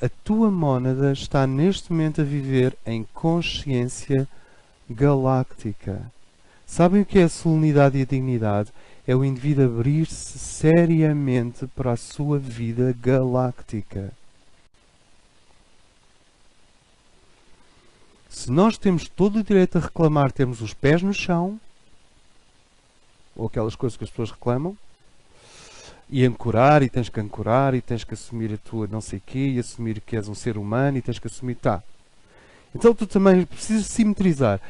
A tua mónada está neste momento a viver em consciência galáctica. Sabem o que é a solenidade e a dignidade? É o indivíduo abrir-se seriamente para a sua vida galáctica. Se nós temos todo o direito a reclamar, termos os pés no chão, ou aquelas coisas que as pessoas reclamam, e ancorar, e tens que ancorar, e tens que assumir a tua não sei quê, e assumir que és um ser humano, e tens que assumir... Tá. Então tu também precisas simetrizar.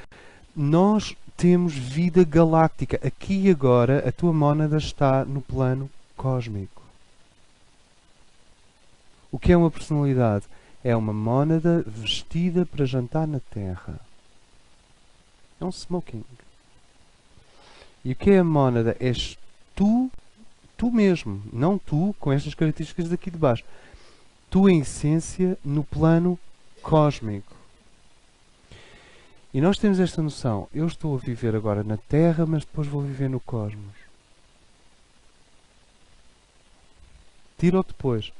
Nós temos vida galáctica. Aqui e agora a tua mónada está no plano cósmico. O que é uma personalidade? É uma mónada vestida para jantar na Terra. É um smoking. E o que é a mónada? És tu mesmo. Não tu com estas características daqui de baixo. Tu em essência no plano cósmico. E nós temos esta noção. Eu estou a viver agora na Terra, mas depois vou viver no cosmos. Tira ou depois.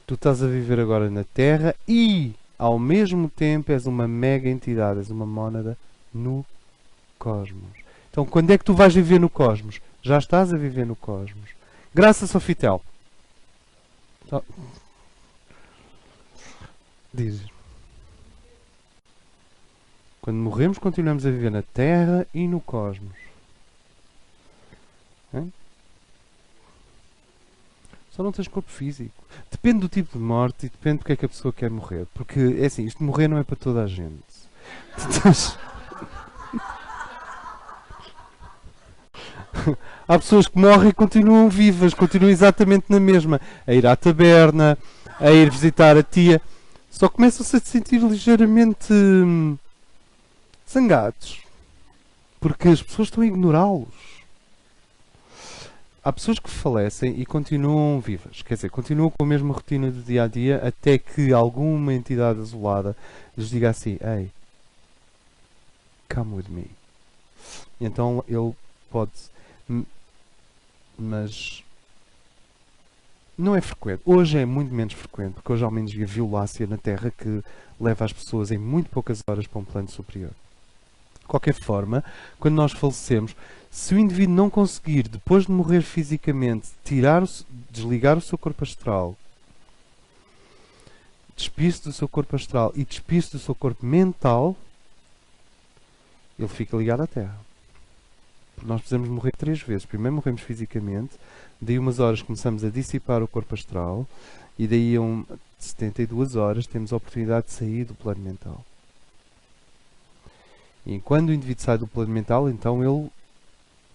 Tu estás a viver agora na Terra e, ao mesmo tempo, és uma mega entidade, és uma mónada no cosmos. Então, quando é que tu vais viver no cosmos? Já estás a viver no cosmos. Graças, Sofitel. Diz. Quando morremos, continuamos a viver na Terra e no cosmos. Hein? Só não tens corpo físico. Depende do tipo de morte e depende do que é que a pessoa quer morrer. Porque, é assim, isto de morrer não é para toda a gente. Há pessoas que morrem e continuam vivas, continuam exatamente na mesma. A ir à taberna, a ir visitar a tia. Só começam-se a se sentir ligeiramente zangados. Porque as pessoas estão a ignorá-los. Há pessoas que falecem e continuam vivas. Quer dizer, continuam com a mesma rotina do dia a dia até que alguma entidade azulada lhes diga assim: Ei, come with me. E então ele pode... Mas não é frequente. Hoje é muito menos frequente, porque hoje há uma energia violácea na Terra que leva as pessoas em muito poucas horas para um plano superior. De qualquer forma, quando nós falecemos, se o indivíduo não conseguir, depois de morrer fisicamente, desligar o seu corpo astral, despir-se do seu corpo astral e despir-se do seu corpo mental, ele fica ligado à Terra. Porque nós precisamos morrer 3 vezes. Primeiro morremos fisicamente, daí umas horas começamos a dissipar o corpo astral, e daí a 72 horas temos a oportunidade de sair do plano mental. E quando o indivíduo sai do plano mental, então ele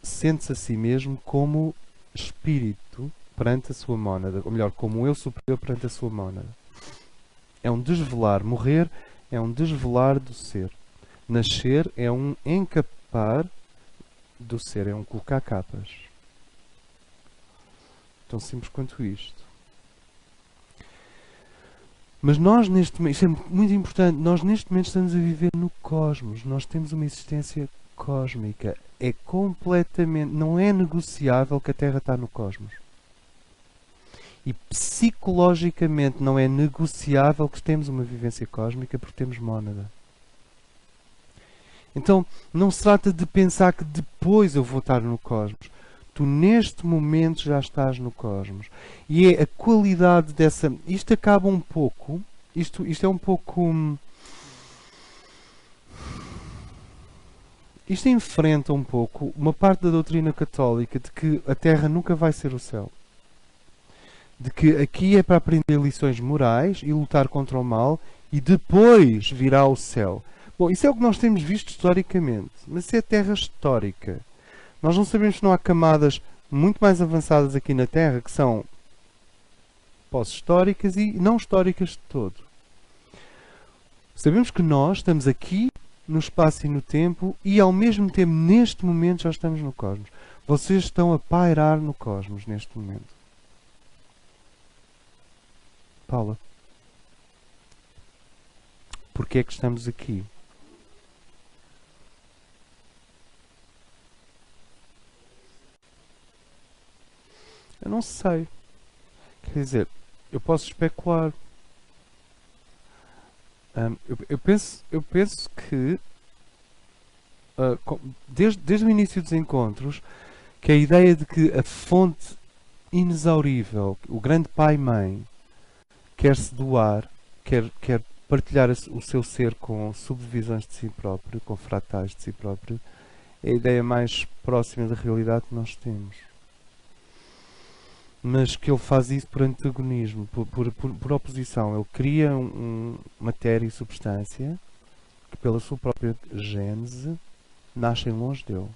sente-se a si mesmo como espírito perante a sua mónada, ou melhor, como eu superior perante a sua mónada. É um desvelar. Morrer é um desvelar do ser. Nascer é um encapar do ser, é um colocar capas. Tão simples quanto isto. Mas nós neste momento, isto é muito importante, nós neste momento estamos a viver no cosmos. Nós temos uma existência cósmica. É completamente, não é negociável que a Terra está no cosmos. E psicologicamente não é negociável que temos uma vivência cósmica porque temos mónada. Então, não se trata de pensar que depois eu vou estar no cosmos. Tu neste momento já estás no cosmos. E é a qualidade dessa... Isto acaba um pouco... Isto é um pouco... Isto enfrenta um pouco uma parte da doutrina católica de que a Terra nunca vai ser o céu. De que aqui é para aprender lições morais e lutar contra o mal e depois virá o céu. Bom, isso é o que nós temos visto historicamente. Mas isso é a Terra histórica. Nós não sabemos se não há camadas muito mais avançadas aqui na Terra que são pós-históricas e não históricas de todo. Sabemos que nós estamos aqui no espaço e no tempo e ao mesmo tempo neste momento já estamos no cosmos. Vocês estão a pairar no cosmos neste momento. Paula, porquê é que estamos aqui? Eu não sei. Quer dizer, eu posso especular. Eu penso que, desde o início dos encontros, que a ideia de que a fonte inexaurível, o grande Pai-Mãe, quer se doar, quer partilhar o seu ser com subdivisões de si próprio, com fratais de si próprio, é a ideia mais próxima da realidade que nós temos. Mas que ele faz isso por antagonismo, por oposição. Ele cria matéria e substância que, pela sua própria gênese, nascem longe dele.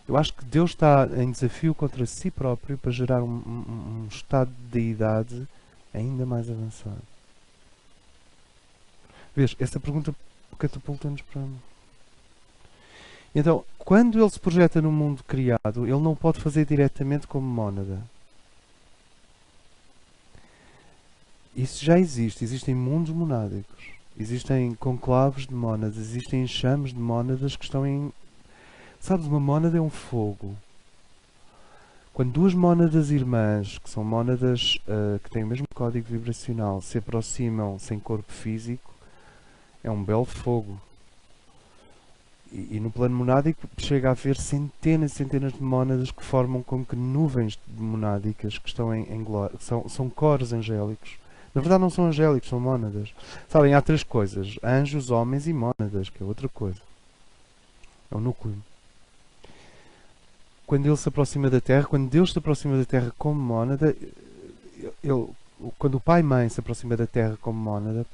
Eu acho que Deus está em desafio contra si próprio para gerar um estado de deidade ainda mais avançado. Vês, essa pergunta catapulta-nos para... Então, quando ele se projeta no mundo criado, ele não pode fazer diretamente como mónada. Isso já existe. Existem mundos monádicos. Existem conclaves de mónadas. Existem enxames de mónadas que estão em... Sabes, uma mónada é um fogo. Quando duas mónadas irmãs, que são mónadas que têm o mesmo código vibracional, se aproximam sem corpo físico, é um belo fogo. E no plano monádico chega a haver centenas e centenas de mónadas que formam como que nuvens monádicas que estão em glória. São coros angélicos. Na verdade não são angélicos, são mónadas. Sabem, há três coisas. Anjos, homens e mónadas, que é outra coisa. É o núcleo. Quando ele se aproxima da Terra, quando Deus se aproxima da Terra como mónada, quando o Pai e Mãe se aproxima da Terra como mónada,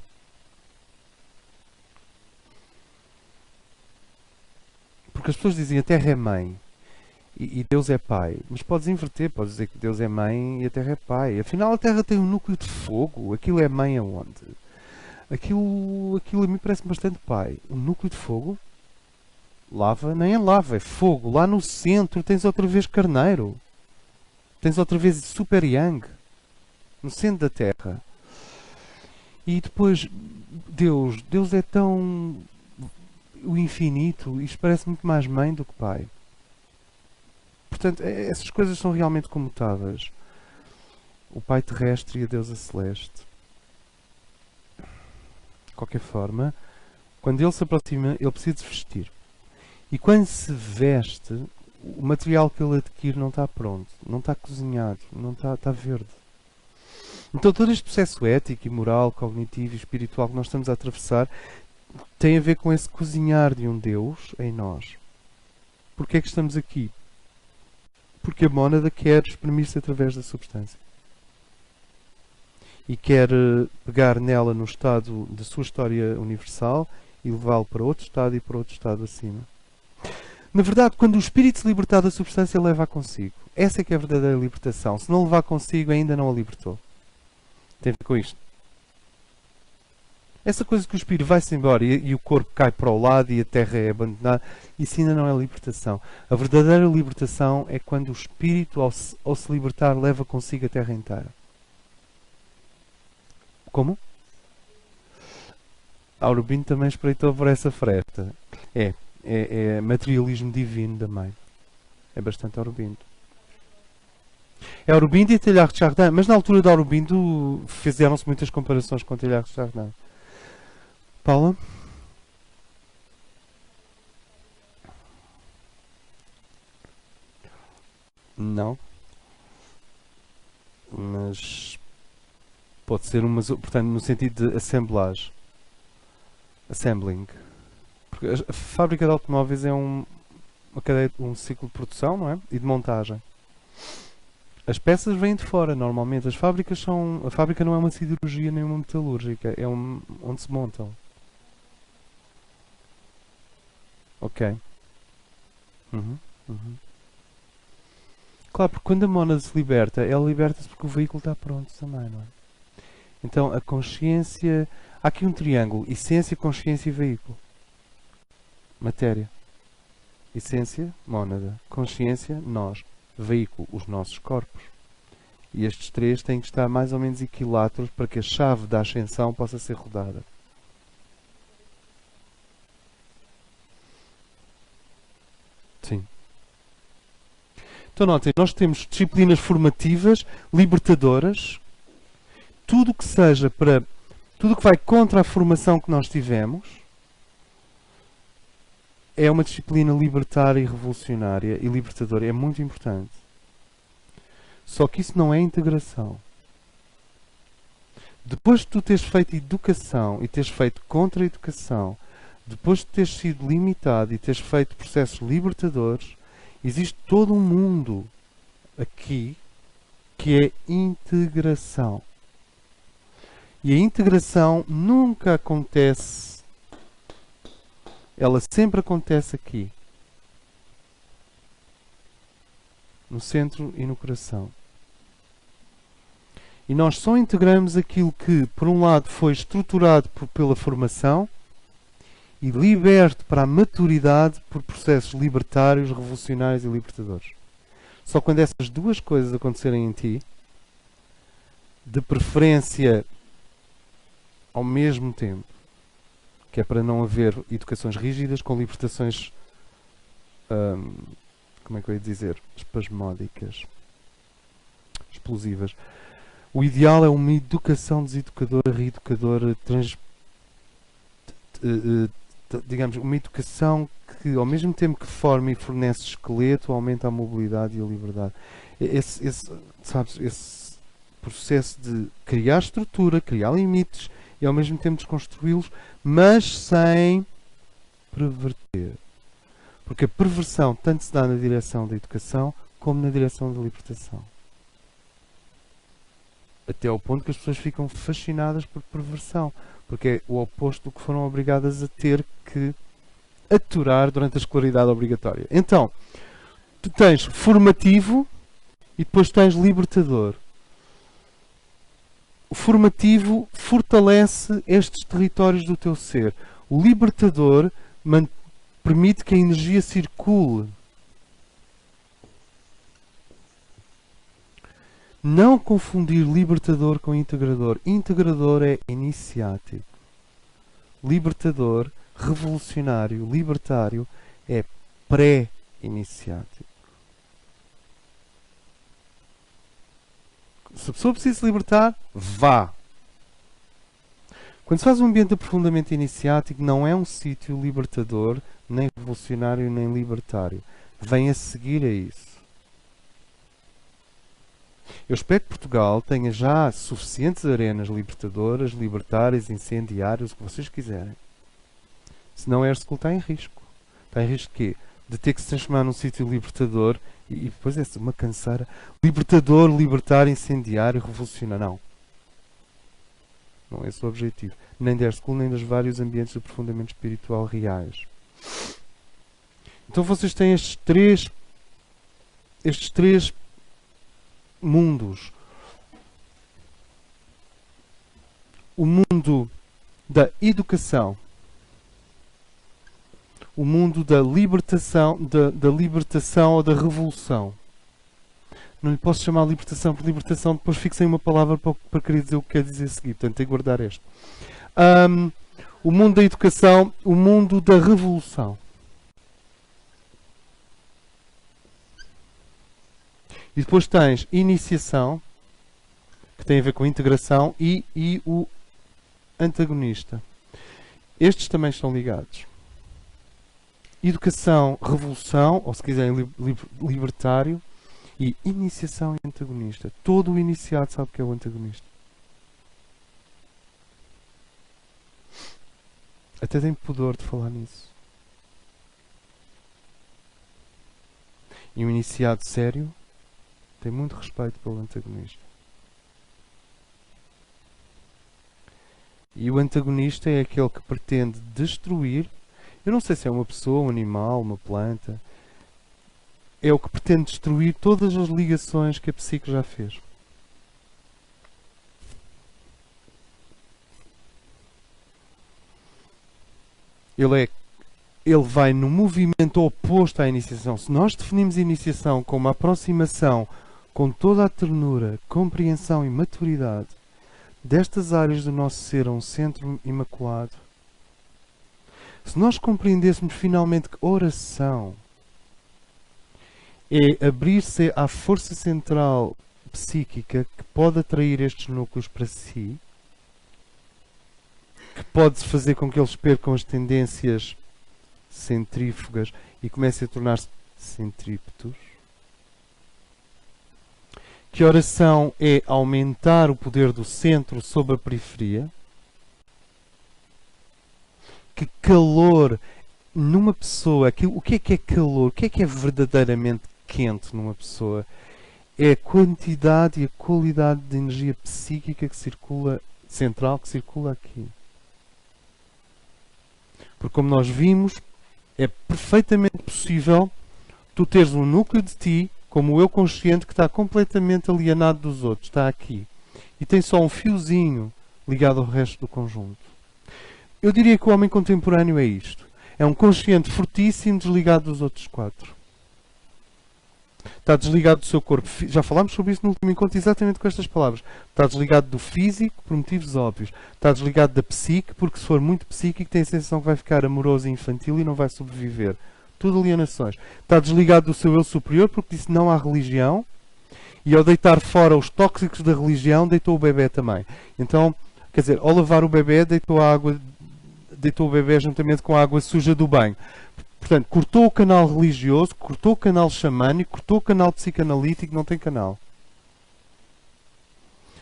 porque as pessoas dizem a Terra é mãe e Deus é pai. Mas podes inverter, podes dizer que Deus é mãe e a Terra é pai. Afinal, a Terra tem um núcleo de fogo. Aquilo é mãe aonde? Aquilo a mim parece bastante pai. Um núcleo de fogo? Lava? Nem é lava, é fogo. Lá no centro tens outra vez carneiro. Tens outra vez Super Yang. No centro da Terra. E depois, Deus é tão... o infinito, isto parece muito mais mãe do que pai. Portanto, essas coisas são realmente comutáveis. O pai terrestre e a deusa celeste. De qualquer forma, quando ele se aproxima, ele precisa se vestir. E quando se veste, o material que ele adquire não está pronto, não está cozinhado, não está verde. Então todo este processo ético e moral, cognitivo e espiritual que nós estamos a atravessar tem a ver com esse cozinhar de um Deus em nós. Porquê é que estamos aqui? Porque a mónada quer exprimir-se através da substância. E quer pegar nela no estado da sua história universal e levá-lo para outro estado e para outro estado acima. Na verdade, quando o espírito se libertar da substância, leva-a consigo. Essa é que é a verdadeira libertação. Se não levar consigo, ainda não a libertou. Tem a ver com isto. Essa coisa que o espírito vai-se embora e o corpo cai para o lado e a terra é abandonada, isso ainda não é libertação. A verdadeira libertação é quando o espírito, ao se libertar, leva consigo a terra inteira. Como? Aurobindo também espreitou por essa fresta. É materialismo divino também. É bastante Aurobindo. É Aurobindo e Teilhard de Chardin, mas na altura de Aurobindo fizeram-se muitas comparações com Teilhard de Chardin. Paula? Não. Mas pode ser portanto, no sentido de assemblage. Assembling. Porque a fábrica de automóveis é uma cadeia, um ciclo de produção, não é? E de montagem. As peças vêm de fora, normalmente. A fábrica não é uma siderurgia nem uma metalúrgica. É onde se montam. Ok. Uhum, uhum. Claro, porque quando a mónada se liberta, ela liberta-se porque o veículo está pronto também, não é? Então, a consciência... Há aqui um triângulo. Essência, consciência e veículo. Matéria. Essência, mónada. Consciência, nós. Veículo, os nossos corpos. E estes três têm que estar mais ou menos equiláteros para que a chave da ascensão possa ser rodada. Sim. Então notem, nós temos disciplinas formativas, libertadoras, tudo que seja para... tudo que vai contra a formação que nós tivemos é uma disciplina libertária e revolucionária e libertadora. É muito importante. Só que isso não é integração. Depois de tu teres feito educação e teres feito contra-educação, depois de teres sido limitado e teres feito processos libertadores, existe todo um mundo aqui que é integração. E a integração nunca acontece, ela sempre acontece aqui, no centro e no coração. E nós só integramos aquilo que, por um lado, foi estruturado pela formação e liberto para a maturidade por processos libertários, revolucionários e libertadores. Só quando essas duas coisas acontecerem em ti, de preferência ao mesmo tempo, que é para não haver educações rígidas com libertações, como é que eu ia dizer, espasmódicas, explosivas. O ideal é uma educação deseducadora, reeducadora, digamos, uma educação que ao mesmo tempo que forma e fornece esqueleto, aumenta a mobilidade e a liberdade. Sabes, esse processo de criar estrutura, criar limites e ao mesmo tempo desconstruí-los, mas sem perverter. Porque a perversão tanto se dá na direção da educação como na direção da libertação. Até ao ponto que as pessoas ficam fascinadas por perversão, porque é o oposto do que foram obrigadas a ter que aturar durante a escolaridade obrigatória. Então, tu tens formativo e depois tens libertador. O formativo fortalece estes territórios do teu ser. O libertador permite que a energia circule. Não confundir libertador com integrador. Integrador é iniciático. Libertador, revolucionário, libertário é pré-iniciático. Se a pessoa precisa se libertar, vá. Quando se faz um ambiente aprofundamento iniciático, não é um sítio libertador, nem revolucionário, nem libertário. Vem a seguir a isso. Eu espero que Portugal tenha já suficientes arenas libertadoras, libertárias, incendiárias, o que vocês quiserem. Senão a Ercole está em risco. Está em risco de quê? De ter que se transformar num sítio libertador e depois é uma canseira. Libertador, libertário, incendiário, revolucionário. Não. Não é esse o objetivo. Nem da Ercole, nem dos vários ambientes de aprofundamento espiritual reais. Então vocês têm estes três mundos. O mundo da educação, o mundo da libertação, da libertação ou da revolução. Não lhe posso chamar libertação por libertação, depois fixem uma palavra para querer dizer o que quer dizer a seguir. Portanto, tenho que guardar este. O mundo da educação, o mundo da revolução. E depois tens iniciação, que tem a ver com integração, e o antagonista. Estes também estão ligados. Educação, revolução, ou se quiserem libertário, e iniciação e antagonista. Todo o iniciado sabe o que é o antagonista. Até tem pudor de falar nisso. E um iniciado sério tem muito respeito pelo antagonista. E o antagonista é aquele que pretende destruir. Eu não sei se é uma pessoa, um animal, uma planta. É o que pretende destruir todas as ligações que a psique já fez. Ele vai no movimento oposto à iniciação. Se nós definimos a iniciação como a aproximação com toda a ternura, compreensão e maturidade destas áreas do nosso ser a um centro imaculado, se nós compreendêssemos finalmente que oração é abrir-se à força central psíquica que pode atrair estes núcleos para si, que pode fazer com que eles percam as tendências centrífugas e comecem a tornar-se centrípetos. Que oração é aumentar o poder do centro sobre a periferia. Que calor numa pessoa, o que é calor? O que é verdadeiramente quente numa pessoa? É a quantidade e a qualidade de energia psíquica que circula, central, que circula aqui. Porque como nós vimos, é perfeitamente possível tu teres um núcleo de ti, como o eu consciente, que está completamente alienado dos outros, está aqui. E tem só um fiozinho ligado ao resto do conjunto. Eu diria que o homem contemporâneo é isto. É um consciente fortíssimo desligado dos outros quatro. Está desligado do seu corpo. Já falámos sobre isso no último encontro exatamente com estas palavras. Está desligado do físico por motivos óbvios. Está desligado da psique porque se for muito psíquico tem a sensação que vai ficar amoroso e infantil e não vai sobreviver. Tudo alienações. Está desligado do seu eu superior porque disse não à religião e ao deitar fora os tóxicos da religião deitou o bebê também. Então, quer dizer, ao lavar o bebê deitou o bebê juntamente com a água suja do banho. Portanto, cortou o canal religioso, cortou o canal xamânico, cortou o canal psicanalítico, não tem canal.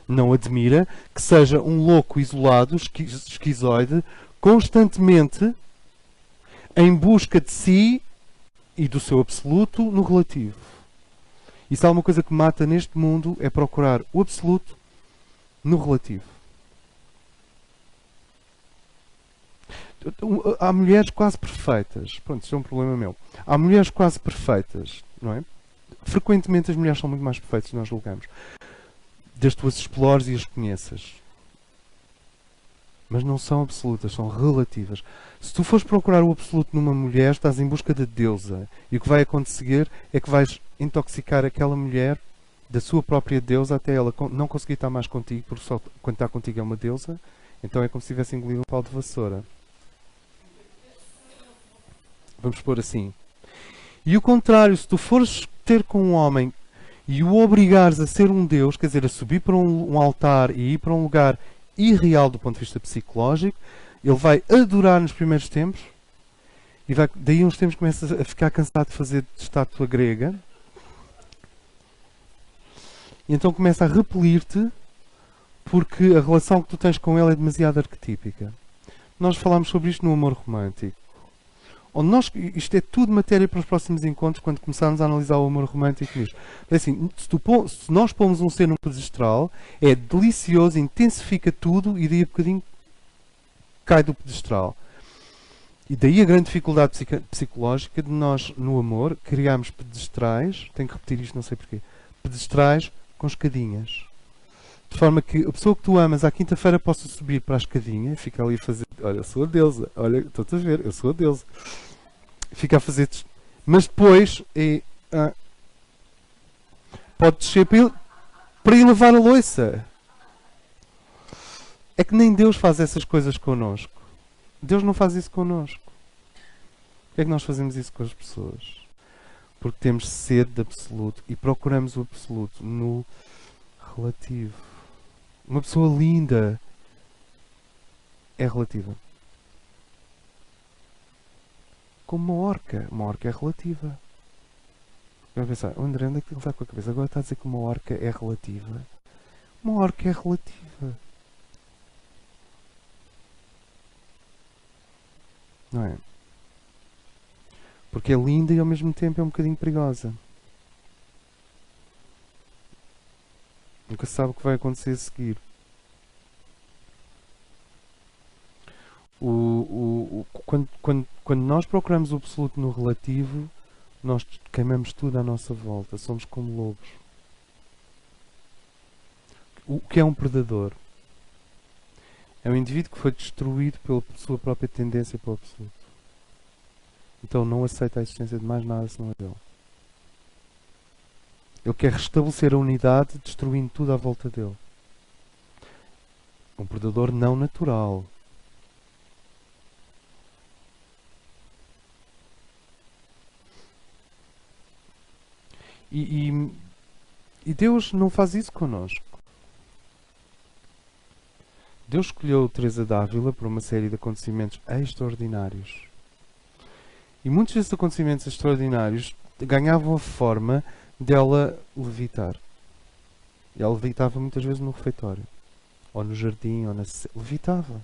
Não admira que seja um louco isolado, esquizoide, constantemente em busca de si e do seu absoluto no relativo. E se há uma coisa que mata neste mundo é procurar o absoluto no relativo. Há mulheres quase perfeitas. Pronto, isso é um problema meu. Há mulheres quase perfeitas, não é? Frequentemente as mulheres são muito mais perfeitas do que nós julgamos. Desde que tu as explores e as conheças. Mas não são absolutas, são relativas. Se tu fores procurar o absoluto numa mulher, estás em busca da deusa. E o que vai acontecer é que vais intoxicar aquela mulher da sua própria deusa até ela não conseguir estar mais contigo, porque só quando está contigo é uma deusa. Então é como se tivesse engolido um pau de vassoura. Vamos pôr assim. E o contrário, se tu fores ter com um homem e o obrigares a ser um Deus, quer dizer, a subir para um altar e ir para um lugar irreal do ponto de vista psicológico, ele vai adorar nos primeiros tempos e daí uns tempos começa a ficar cansado de fazer de estátua grega e então começa a repelir-te porque a relação que tu tens com ele é demasiado arquetípica. Nós falámos sobre isto no amor romântico. Isto é tudo matéria para os próximos encontros quando começarmos a analisar o amor romântico nisto. É assim, se nós pomos um ser num pedestral, é delicioso, intensifica tudo e daí a bocadinho cai do pedestral. E daí a grande dificuldade psicológica de nós, no amor, criarmos pedestrais, tenho que repetir isto, não sei porquê, pedestrais com escadinhas. De forma que a pessoa que tu amas à quinta-feira possa subir para a escadinha e fica ali a fazer, olha, eu sou a deusa, olha, estou-te a ver, eu sou a deusa. Fica a fazer, mas depois pode descer para ir lavar a louça. É que nem Deus faz essas coisas connosco. Deus não faz isso connosco. Por que é que nós fazemos isso com as pessoas? Porque temos sede de absoluto e procuramos o absoluto no relativo. Uma pessoa linda é relativa. Como uma orca. Uma orca é relativa. Eu vou pensar, o André, onde é que ele está com a cabeça? Agora está a dizer que uma orca é relativa. Uma orca é relativa. Não é? Porque é linda e ao mesmo tempo é um bocadinho perigosa. Nunca se sabe o que vai acontecer a seguir. Quando nós procuramos o absoluto no relativo, nós queimamos tudo à nossa volta. Somos como lobos. O que é um predador? É um indivíduo que foi destruído pela sua própria tendência para o absoluto. Então não aceita a existência de mais nada senão a dele. Ele quer restabelecer a unidade destruindo tudo à volta dele. Um predador não natural. E, e, e Deus não faz isso connosco. Deus escolheu Teresa d'Ávila por uma série de acontecimentos extraordinários. E muitos desses acontecimentos extraordinários ganhavam a forma dela levitar. E ela levitava muitas vezes no refeitório. Ou no jardim, ou levitava.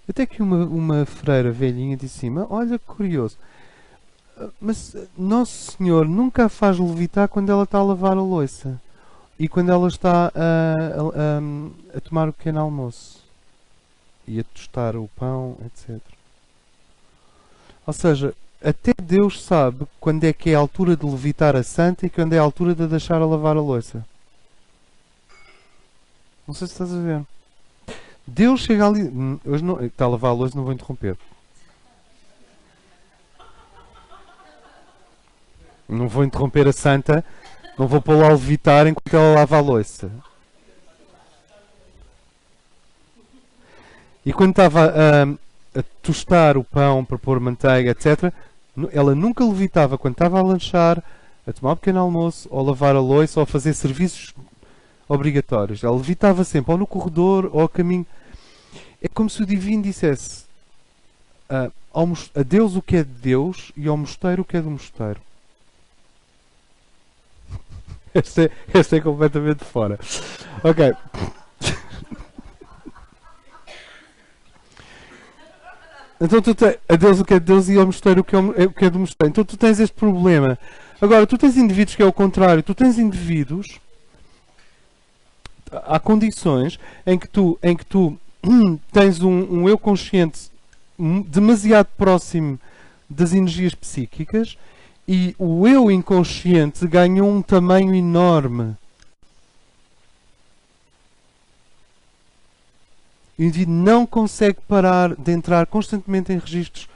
Até que uma freira velhinha disse assim, olha que curioso, mas Nosso Senhor nunca a faz levitar quando ela está a lavar a louça. E quando ela está a tomar o pequeno almoço. E a tostar o pão, etc. Ou seja, até Deus sabe quando é que é a altura de levitar a santa e quando é a altura de a deixar a lavar a louça. Não sei se estás a ver. Deus chega ali... Hoje não, está a lavar a louça, não vou interromper. Não vou interromper a santa. Não vou pô-la a levitar enquanto ela lava a louça. E quando estava a tostar o pão para pôr manteiga, etc., ela nunca levitava quando estava a lanchar, a tomar um pequeno almoço, ou a lavar a louça, ou a fazer serviços obrigatórios. Ela levitava sempre, ou no corredor, ou a caminho. É como se o divino dissesse a Deus o que é de Deus e ao mosteiro o que é do mosteiro. Esta é completamente fora. Ok. Então tu tens a Deus o que é de Deus e ao mosteiro o que é do mosteiro. Então tu tens este problema. Agora, tu tens indivíduos que é o contrário. Tu tens indivíduos... Há condições em que tu tens um eu consciente demasiado próximo das energias psíquicas e o eu inconsciente ganhou um tamanho enorme. E o indivíduo não consegue parar de entrar constantemente em registros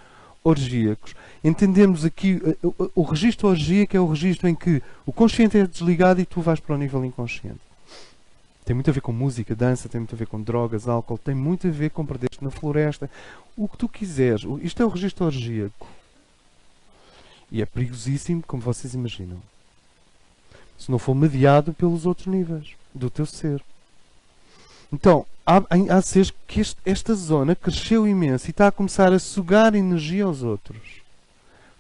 orgíacos. Entendemos aqui o registro orgíaco é o registro em que o consciente é desligado e tu vais para o nível inconsciente. Tem muito a ver com música, dança, tem muito a ver com drogas, álcool, tem muito a ver com perder-te na floresta. O que tu quiseres. Isto é o registro orgíaco. E é perigosíssimo, como vocês imaginam. Se não for mediado pelos outros níveis do teu ser. Então, há seres que esta zona cresceu imenso e está a começar a sugar energia aos outros.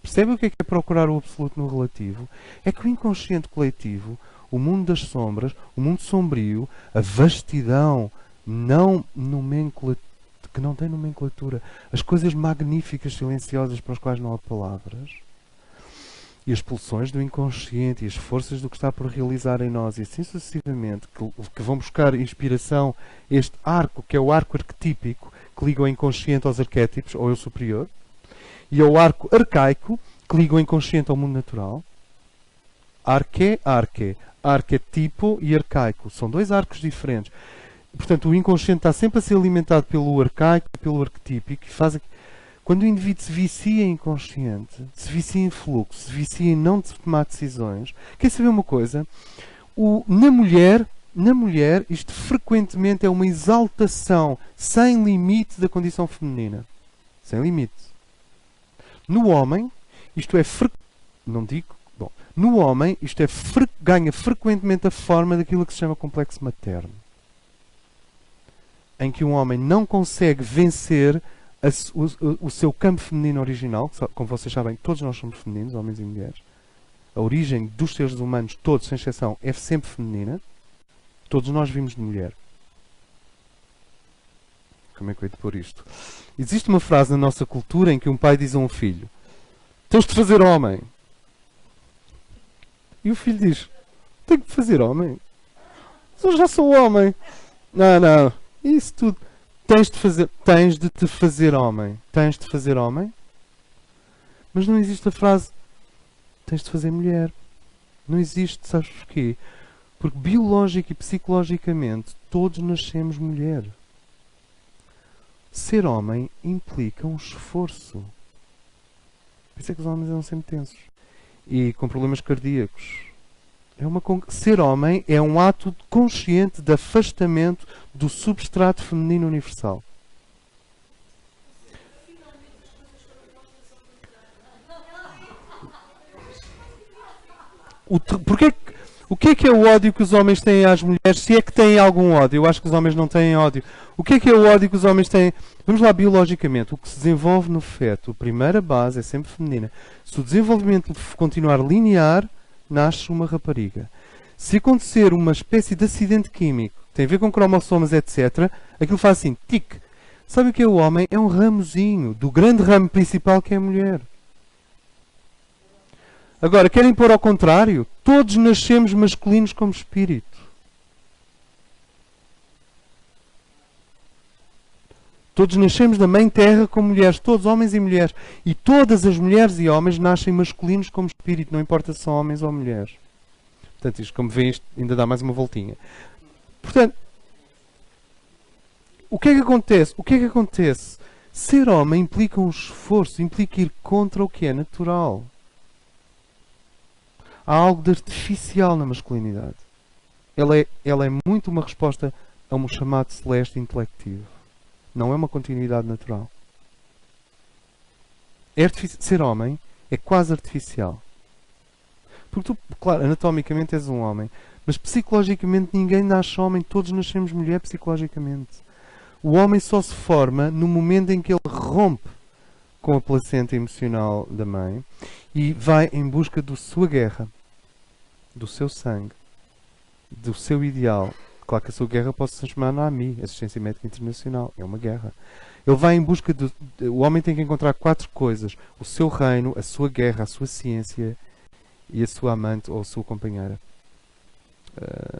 Percebe o que é procurar o absoluto no relativo? É que o inconsciente coletivo, o mundo das sombras, o mundo sombrio, a vastidão, que não tem nomenclatura, as coisas magníficas, silenciosas para as quais não há palavras, e as pulsões do inconsciente e as forças do que está por realizar em nós, e assim sucessivamente, que vão buscar inspiração, este arco, que é o arco arquetípico, que liga o inconsciente aos arquétipos, ao eu superior, e ao arco arcaico, que liga o inconsciente ao mundo natural. Arque, arquetipo e arcaico. São dois arcos diferentes. Portanto, o inconsciente está sempre a ser alimentado pelo arcaico e pelo arquetípico, e faz... Quando o indivíduo se vicia em inconsciente, se vicia em fluxo, se vicia em não tomar decisões, quer saber uma coisa? Na mulher, isto frequentemente é uma exaltação sem limite da condição feminina. Sem limite. No homem, isto é... Não digo... Bom, no homem, isto ganha frequentemente a forma daquilo que se chama complexo materno. Em que um homem não consegue vencer o seu campo feminino original. Como vocês sabem, todos nós somos femininos, homens e mulheres. A origem dos seres humanos, todos, sem exceção, é sempre feminina. Todos nós vimos de mulher. Como é que eu hei de pôr isto? Existe uma frase na nossa cultura em que um pai diz a um filho: tens de fazer homem. E o filho diz: tenho que fazer homem? Eu já sou homem. Não. Isso tudo. Tens de te fazer homem. Tens de fazer homem? Mas não existe a frase tens de fazer mulher. Não existe, sabes porquê? Porque biológica e psicologicamente todos nascemos mulher. Ser homem implica um esforço. Por isso é que os homens eram sempre tensos. E com problemas cardíacos. Ser homem é um ato consciente de afastamento do substrato feminino universal. O que é o ódio que os homens têm às mulheres? Se é que têm algum ódio, eu acho que os homens não têm ódio. O que é o ódio que os homens têm? Vamos lá, biologicamente, o que se desenvolve no feto, a primeira base é sempre feminina. Se o desenvolvimento continuar linear, nasce uma rapariga. Se acontecer uma espécie de acidente químico, tem a ver com cromossomas, etc., aquilo faz assim, tic. Sabe o que é o homem? É um ramozinho do grande ramo principal que é a mulher. Agora, querem pôr ao contrário? Todos nascemos masculinos como espírito. Todos nascemos da mãe terra como mulheres, todos homens e mulheres. E todas as mulheres e homens nascem masculinos como espírito, não importa se são homens ou mulheres. Portanto, isto, como veem, isto ainda dá mais uma voltinha. Portanto, o que é que acontece? O que é que acontece? Ser homem implica um esforço, implica ir contra o que é natural. Há algo de artificial na masculinidade. Ela é muito uma resposta a um chamado celeste intelectivo. Não é uma continuidade natural. Ser homem é quase artificial. Porque tu, claro, anatomicamente és um homem, mas psicologicamente ninguém nasce homem, todos nascemos mulher psicologicamente. O homem só se forma no momento em que ele rompe com a placenta emocional da mãe e vai em busca da sua guerra, do seu sangue, do seu ideal. Claro que a sua guerra pode se transformar na AMI, Assistência Médica Internacional. É uma guerra. Ele vai em busca do... O homem tem que encontrar 4 coisas. O seu reino, a sua guerra, a sua ciência e a sua amante ou a sua companheira.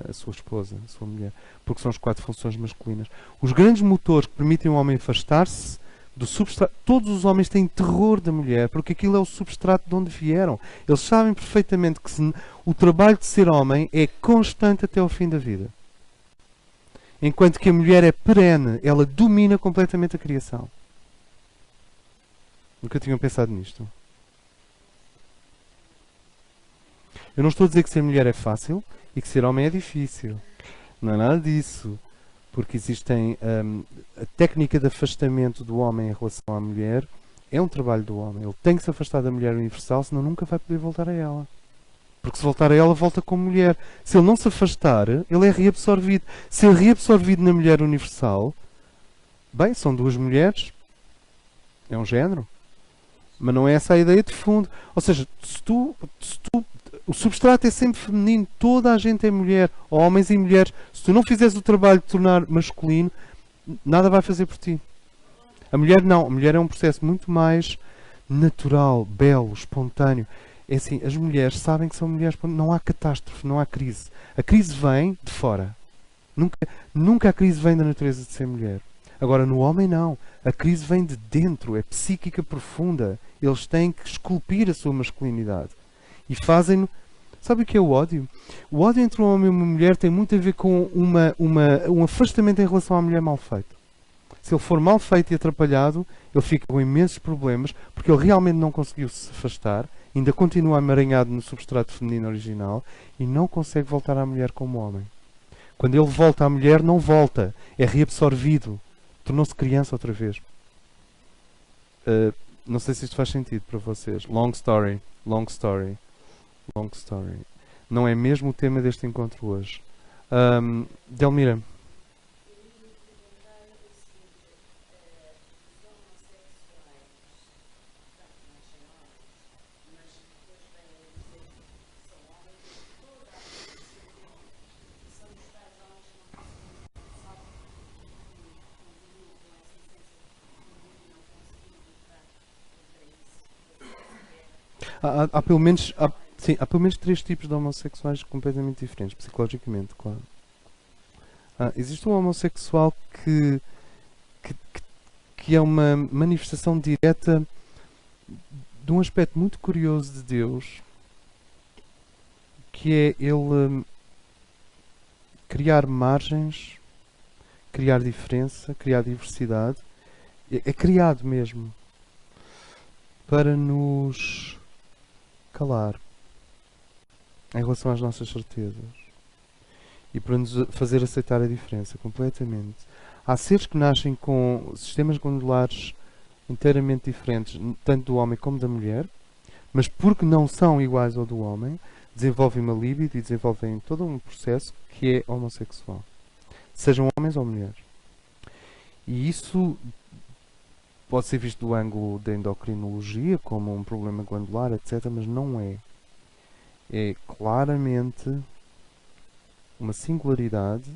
A sua esposa, a sua mulher. Porque são as 4 funções masculinas. Os grandes motores que permitem o homem afastar-se do substrato... Todos os homens têm terror da mulher, porque aquilo é o substrato de onde vieram. Eles sabem perfeitamente que o trabalho de ser homem é constante até ao fim da vida. Enquanto que a mulher é perene, ela domina completamente a criação. Nunca tinham pensado nisto? Eu não estou a dizer que ser mulher é fácil e que ser homem é difícil. Não é nada disso. Porque existem... a técnica de afastamento do homem em relação à mulher é um trabalho do homem. Ele tem que se afastar da mulher universal, senão nunca vai poder voltar a ela. Porque se voltar a ela, volta como mulher. Se ele não se afastar, ele é reabsorvido. Se ele é reabsorvido na mulher universal, bem, são 2 mulheres. É um género. Mas não é essa a ideia de fundo. Ou seja, o substrato é sempre feminino. Toda a gente é mulher. Homens e mulheres. Se tu não fizeres o trabalho de tornar masculino, nada vai fazer por ti. A mulher não. A mulher é um processo muito mais natural, belo, espontâneo. É assim, as mulheres sabem que são mulheres, não há catástrofe, não há crise. A crise vem de fora. Nunca a crise vem da natureza de ser mulher. Agora, no homem não. A crise vem de dentro, é psíquica profunda. Eles têm que esculpir a sua masculinidade. E fazem-no... Sabe o que é o ódio? O ódio entre um homem e uma mulher tem muito a ver com um afastamento em relação à mulher mal feito. Se ele for mal feito e atrapalhado, ele fica com imensos problemas, porque ele realmente não conseguiu se afastar, ainda continua emaranhado no substrato feminino original e não consegue voltar à mulher como homem. Quando ele volta à mulher, não volta. É reabsorvido. Tornou-se criança outra vez. Não sei se isto faz sentido para vocês. Long story. Long story. Long story. Não é mesmo o tema deste encontro hoje. Delmira. Há pelo menos... Sim, há pelo menos 3 tipos de homossexuais completamente diferentes, psicologicamente, claro. Existe um homossexual que é uma manifestação direta de um aspecto muito curioso de Deus, que é ele criar margens, criar diferença, criar diversidade. É criado mesmo para nos calar em relação às nossas certezas e para nos fazer aceitar a diferença completamente. Há seres que nascem com sistemas glandulares inteiramente diferentes, tanto do homem como da mulher, mas porque não são iguais ao do homem, desenvolvem uma libido e desenvolvem todo um processo que é homossexual. Sejam homens ou mulheres. E isso pode ser visto do ângulo da endocrinologia como um problema glandular, etc., mas não é. É claramente uma singularidade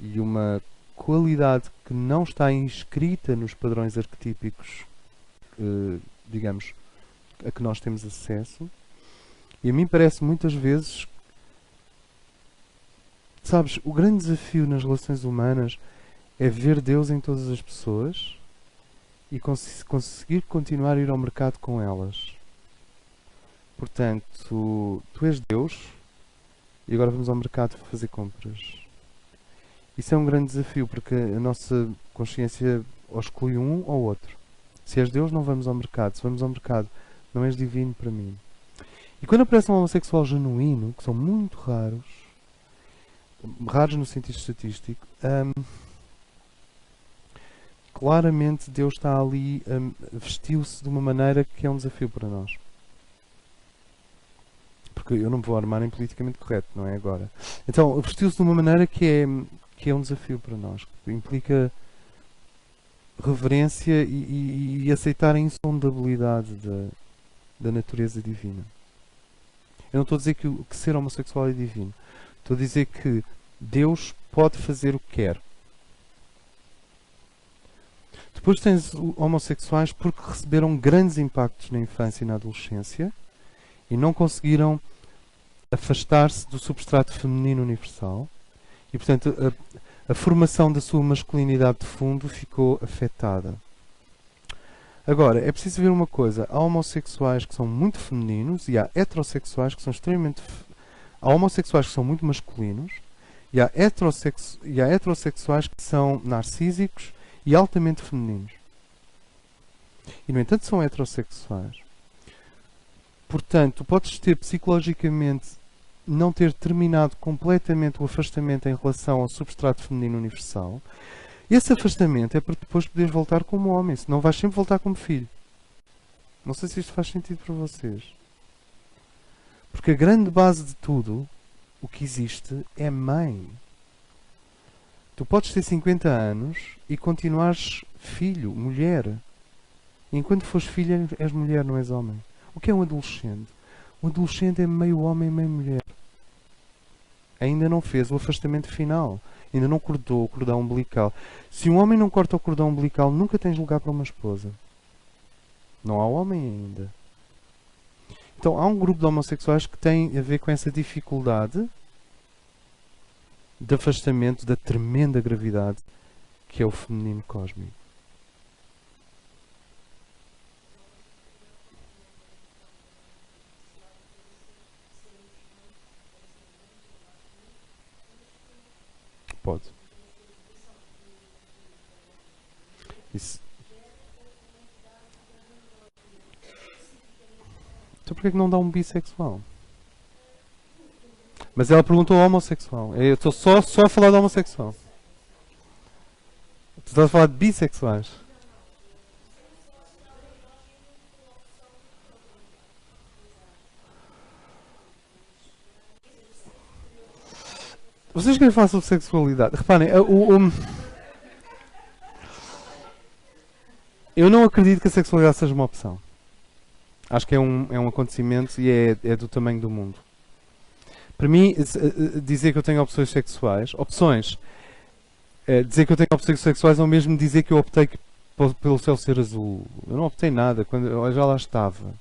e uma qualidade que não está inscrita nos padrões arquetípicos, digamos, a que nós temos acesso. E a mim parece muitas vezes, sabes, o grande desafio nas relações humanas é ver Deus em todas as pessoas e conseguir continuar a ir ao mercado com elas. Portanto, tu és Deus e agora vamos ao mercado fazer compras. Isso é um grande desafio, porque a nossa consciência ou exclui um ou outro. Se és Deus, não vamos ao mercado. Se vamos ao mercado, não és divino para mim. E quando aparece um homossexual genuíno, que são muito raros, raros no sentido estatístico, claramente Deus está ali, vestiu-se de uma maneira que é um desafio para nós. Porque eu não me vou armar em politicamente correto, não é agora. Então, vestiu-se de uma maneira que é um desafio para nós, que implica reverência e aceitar a insondabilidade da natureza divina. Eu não estou a dizer que ser homossexual é divino. Estou a dizer que Deus pode fazer o que quer. Depois tens homossexuais porque receberam grandes impactos na infância e na adolescência e não conseguiram afastar-se do substrato feminino universal e, portanto, a formação da sua masculinidade de fundo ficou afetada. Agora, é preciso ver uma coisa. Há homossexuais que são muito femininos e há heterossexuais que são extremamente... Há homossexuais que são muito masculinos e há heterossexuais que são narcísicos e altamente femininos. E, no entanto, são heterossexuais. Portanto, podes ter psicologicamente não ter terminado completamente o afastamento em relação ao substrato feminino universal. Esse afastamento é para depois poderes voltar como homem, senão vais sempre voltar como filho. Não sei se isto faz sentido para vocês. Porque a grande base de tudo, o que existe, é mãe. Tu podes ter 50 anos e continuares filho, mulher. E enquanto fores filha, és mulher, não és homem. O que é um adolescente? Um adolescente é meio homem, meio mulher. Ainda não fez o afastamento final. Ainda não cortou o cordão umbilical. Se um homem não corta o cordão umbilical, nunca tens lugar para uma esposa. Não há homem ainda. Então há um grupo de homossexuais que tem a ver com essa dificuldade de afastamento da tremenda gravidade que é o feminino cósmico. Pode. Isso. Então porquê que não dá um bissexual? Mas ela perguntou ao homossexual. Eu estou só a falar de homossexual. Tu estás a falar de bissexuais. Vocês querem falar sobre sexualidade? Reparem, eu não acredito que a sexualidade seja uma opção. Acho que é um acontecimento e é do tamanho do mundo. Para mim, dizer que eu tenho opções sexuais, dizer que eu tenho opções sexuais é o mesmo dizer que eu optei pelo céu ser azul. Eu não optei nada, quando eu já lá estava.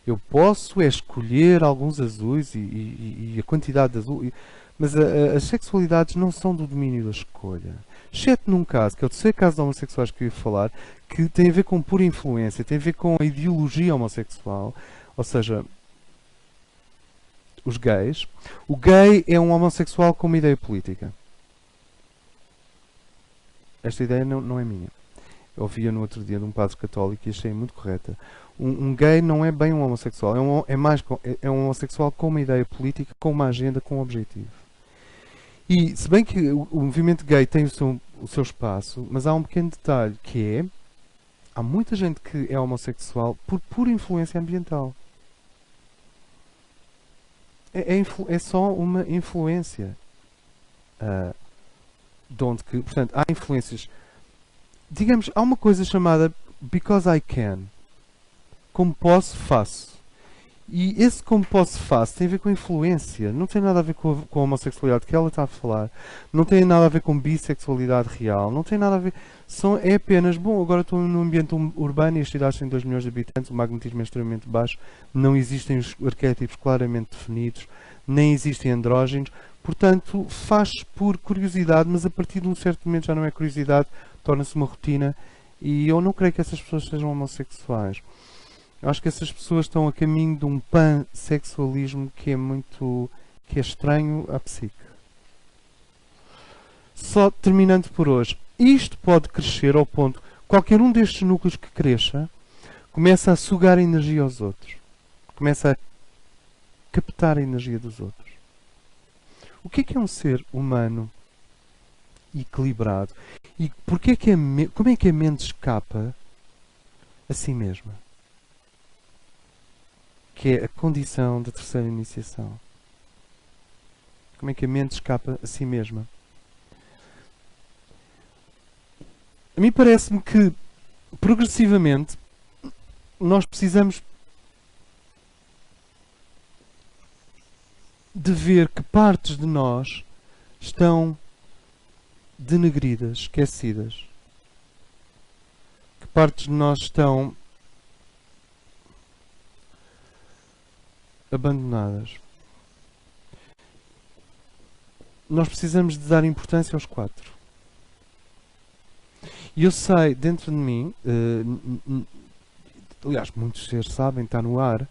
Eu posso escolher alguns azuis e a quantidade de azul, mas as sexualidades não são do domínio da escolha. Exceto num caso, que é o terceiro caso de homossexuais que eu ia falar, que tem a ver com pura influência, tem a ver com a ideologia homossexual, ou seja, os gays. O gay é um homossexual com uma ideia política. Esta ideia não é minha. Eu ouvia no outro dia de um padre católico e achei muito correta. Um gay não é bem um homossexual, é um homossexual com uma ideia política, com uma agenda, com um objetivo. E, se bem que o movimento gay tem o seu espaço, mas há um pequeno detalhe, que é, há muita gente que é homossexual por pura influência ambiental. é só uma influência. De onde que, portanto, há influências. Digamos, há uma coisa chamada because I can. Como posso, faço. E esse como posso, faço tem a ver com influência. Não tem nada a ver com a homossexualidade que ela está a falar. Não tem nada a ver com bissexualidade real. Não tem nada a ver. É apenas, bom, agora estou num ambiente urbano e as cidades têm 2 milhões de habitantes, o magnetismo é extremamente baixo, não existem os arquétipos claramente definidos, nem existem andrógenos. Portanto, faz por curiosidade, mas a partir de um certo momento já não é curiosidade, torna-se uma rotina. E eu não creio que essas pessoas sejam homossexuais. Eu acho que essas pessoas estão a caminho de um pansexualismo que é estranho à psique. Só terminando por hoje, isto pode crescer ao ponto, qualquer um destes núcleos que cresça, começa a sugar a energia aos outros. Começa a captar a energia dos outros. O que é um ser humano equilibrado? E como é que a mente escapa a si mesma? Que é a condição da terceira iniciação. Como é que a mente escapa a si mesma? A mim parece-me que, progressivamente, nós precisamos de ver que partes de nós estão denegridas, esquecidas. Que partes de nós estão abandonadas. Nós precisamos de dar importância aos 4. E eu sei, dentro de mim, aliás, muitos seres sabem, está no ar,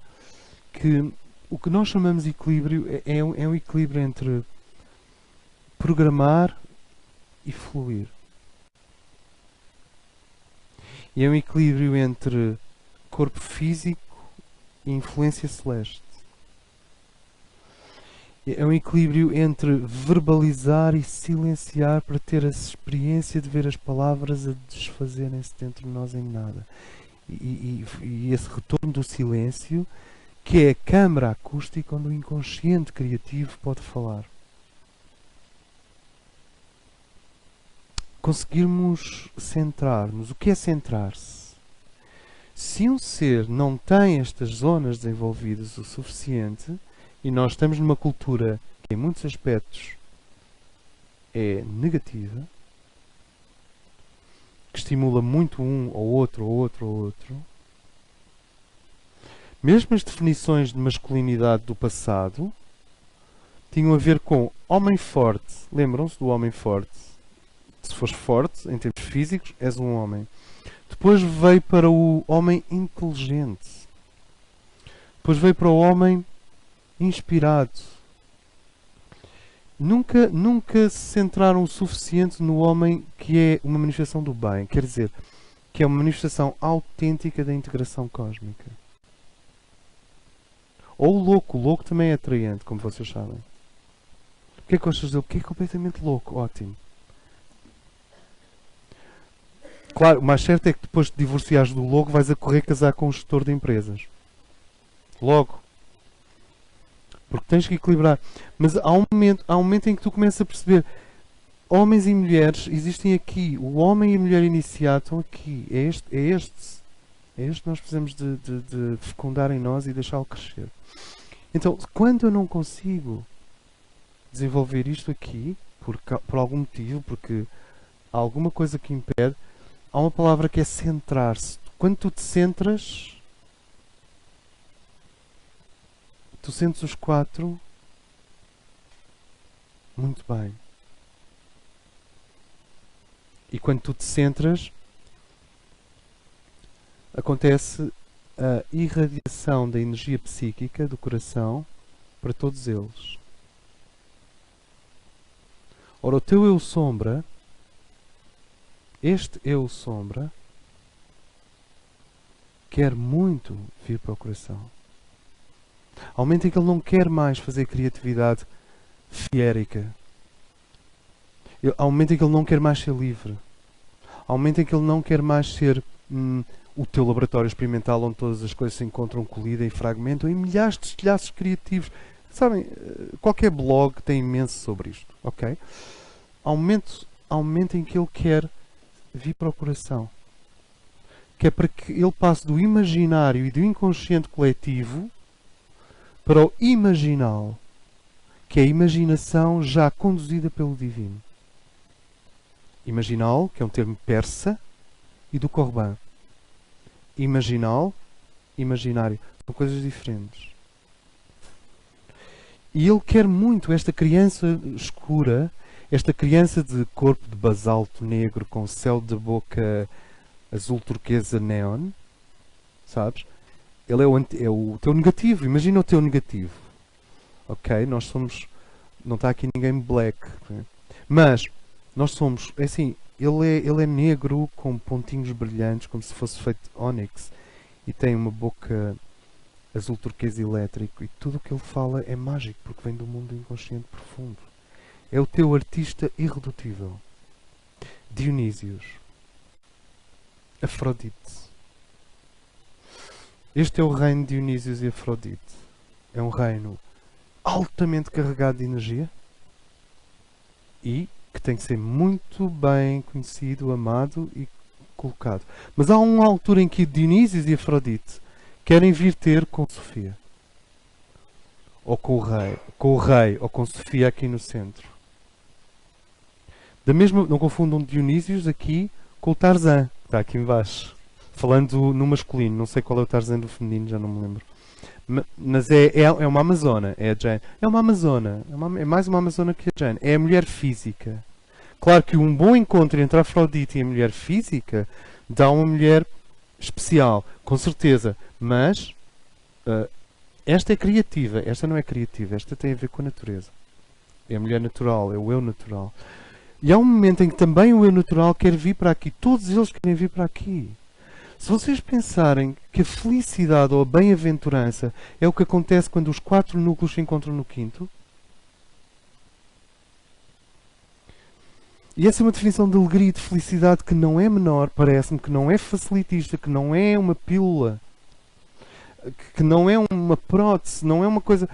que o que nós chamamos de equilíbrio é um equilíbrio entre programar e fluir. E é um equilíbrio entre corpo físico e influência celeste. É um equilíbrio entre verbalizar e silenciar para ter a experiência de ver as palavras a desfazerem-se dentro de nós em nada. E esse retorno do silêncio, que é a câmara acústica onde o inconsciente criativo pode falar. Conseguirmos centrar-nos. O que é centrar-se? Se um ser não tem estas zonas desenvolvidas o suficiente, e nós estamos numa cultura que em muitos aspectos é negativa, que estimula muito um ou outro, ou outro, ou outro, mesmo as definições de masculinidade do passado tinham a ver com homem forte. Lembram-se do homem forte? Se fores forte, em termos físicos, és um homem. Depois veio para o homem inteligente. Depois veio para o homem inspirado. Nunca se centraram o suficiente no homem que é uma manifestação do bem. Quer dizer, que é uma manifestação autêntica da integração cósmica. Ou o louco. O louco também é atraente, como vocês sabem. O que é que gostas dele? Porque é completamente louco. Ótimo. Claro, o mais certo é que depois de divorciares do louco vais a correr casar com um gestor de empresas. Logo. Porque tens que equilibrar. Mas há um momento em que tu começas a perceber, homens e mulheres existem aqui. O homem e a mulher iniciado estão aqui. É este que nós precisamos de fecundar em nós e deixá-lo crescer. Então, quando eu não consigo desenvolver isto aqui, por algum motivo, porque há alguma coisa que impede, há uma palavra que é centrar-se. Quando tu te centras, tu sentes os 4 muito bem. E quando tu te centras, acontece a irradiação da energia psíquica do coração para todos eles. Ora, o teu eu sombra, este eu sombra, quer muito vir para o coração. Ao momento em que ele não quer mais fazer criatividade fiérica. Ao momento em que ele não quer mais ser livre. Ao momento em que ele não quer mais ser o teu laboratório experimental onde todas as coisas se encontram colhidas e fragmentam em milhares de estilhaços criativos. Sabem, qualquer blog tem imenso sobre isto, ok? Há um momento em que ele quer vir para o coração. Que é para que ele passe do imaginário e do inconsciente coletivo para o imaginal, que é a imaginação já conduzida pelo divino. Imaginal, que é um termo persa, e do Corban. Imaginal, imaginário. São coisas diferentes. E ele quer muito esta criança escura, esta criança de corpo de basalto negro com céu de boca azul turquesa neon, sabes? Ele é o teu negativo. Imagina o teu negativo. Ok? Nós somos... Não está aqui ninguém black. Né? Mas nós somos... É assim, ele é negro com pontinhos brilhantes, como se fosse feito de onyx. E tem uma boca azul turquesa elétrico. E tudo o que ele fala é mágico, porque vem do mundo inconsciente profundo. É o teu artista irredutível. Dionísios. Afrodite. Este é o reino de Dionísios e Afrodite. É um reino altamente carregado de energia e que tem que ser muito bem conhecido, amado e colocado. Mas há uma altura em que Dionísios e Afrodite querem vir ter com Sofia. Ou com o rei, ou com Sofia aqui no centro. Da mesma, não confundam Dionísios aqui com o Tarzan, que está aqui embaixo. Falando no masculino, não sei qual é o Tarzan do feminino, já não me lembro. Mas é uma amazona, é a Jane. É uma amazona, é mais uma amazona que a Jane. É a mulher física. Claro que um bom encontro entre a Afrodite e a mulher física dá uma mulher especial, com certeza. Mas esta é criativa, esta não é criativa, esta tem a ver com a natureza. É a mulher natural, é o eu natural. E há um momento em que também o eu natural quer vir para aqui. Todos eles querem vir para aqui. Se vocês pensarem que a felicidade ou a bem-aventurança é o que acontece quando os 4 núcleos se encontram no quinto, e essa é uma definição de alegria e de felicidade que não é menor, parece-me, que não é facilitista, que não é uma pílula, que não é uma prótese, não é uma coisa...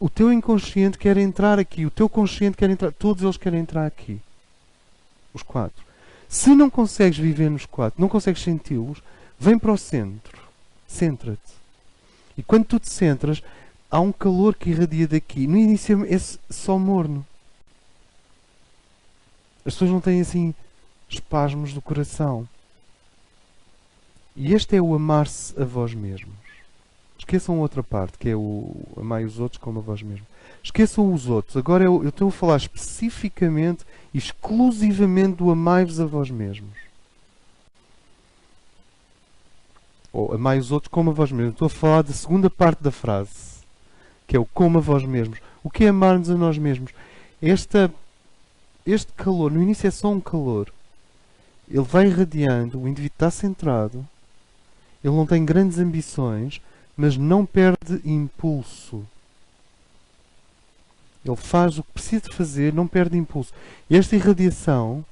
O teu inconsciente quer entrar aqui, o teu consciente quer entrar, todos eles querem entrar aqui. Os 4. Se não consegues viver nos 4, não consegues senti-los, vem para o centro. Centra-te. E quando tu te centras, há um calor que irradia daqui. No início é só morno. As pessoas não têm assim espasmos do coração. E este é o amar-se a vós mesmos. Esqueçam outra parte, que é o amai os outros como a vós mesmos. Esqueçam os outros. Agora eu estou a falar especificamente, exclusivamente do amai-vos a vós mesmos. Ou amai os outros como a vós mesmos. Estou a falar da segunda parte da frase, que é o como a vós mesmos. O que é amar-nos a nós mesmos? Este calor, no início é só um calor. Ele vai irradiando, o indivíduo está centrado, ele não tem grandes ambições, mas não perde impulso. Ele faz o que precisa de fazer, não perde impulso. E esta irradiação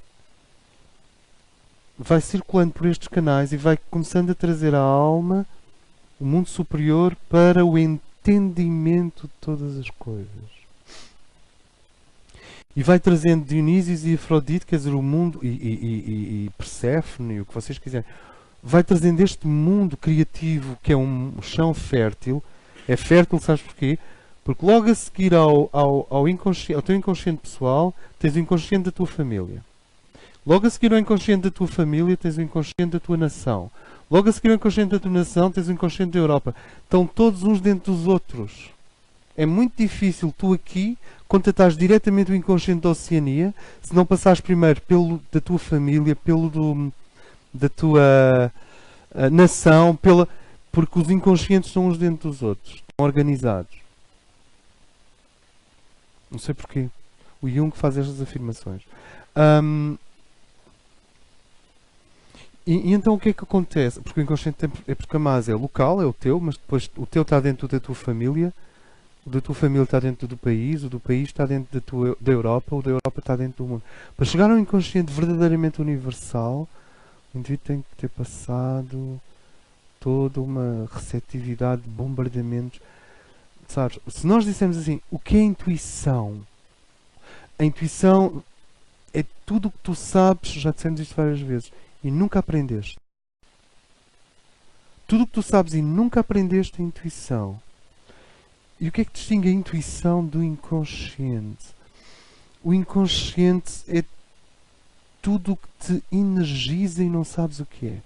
vai circulando por estes canais e vai começando a trazer à alma o mundo superior para o entendimento de todas as coisas. E vai trazendo Dionísios e Afrodite, quer dizer, o mundo, e Perséfone, o que vocês quiserem. Vai trazendo este mundo criativo que é um chão fértil. É fértil, sabes porquê? Porque logo a seguir ao teu inconsciente pessoal, tens o inconsciente da tua família. Logo a seguir ao inconsciente da tua família, tens o inconsciente da tua nação. Logo a seguir ao inconsciente da tua nação, tens o inconsciente da Europa. Estão todos uns dentro dos outros. É muito difícil tu aqui contatares diretamente o inconsciente da Oceania se não passares primeiro pelo da tua família, da tua nação, porque os inconscientes estão uns dentro dos outros. Estão organizados. Não sei porquê. O Jung faz estas afirmações. E então o que é que acontece? Porque o inconsciente é porque a massa é local, é o teu, mas depois o teu está dentro da tua família, o da tua família está dentro do país, o do país está dentro da Europa, o da Europa está dentro do mundo. Para chegar a um inconsciente verdadeiramente universal, o indivíduo tem que ter passado toda uma receptividade de bombardeamentos Sabes? Se nós dissermos assim, o que é intuição? A intuição é tudo o que tu sabes, já dissemos isto várias vezes, e nunca aprendeste. Tudo o que tu sabes e nunca aprendeste é intuição. E o que é que distingue a intuição do inconsciente? O inconsciente é tudo o que te energiza e não sabes o que é.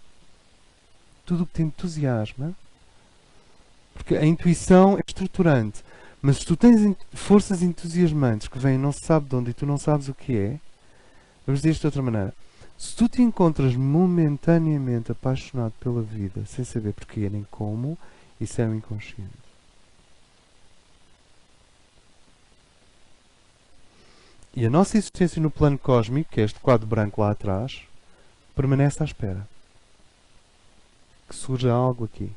Tudo o que te entusiasma. Porque a intuição é estruturante. Mas se tu tens forças entusiasmantes que vêm não se sabe de onde e tu não sabes o que é, vamos dizer isto de outra maneira. Se tu te encontras momentaneamente apaixonado pela vida, sem saber porquê nem como, isso é o inconsciente. E a nossa existência no plano cósmico, que é este quadro branco lá atrás, permanece à espera. Que surja algo aqui.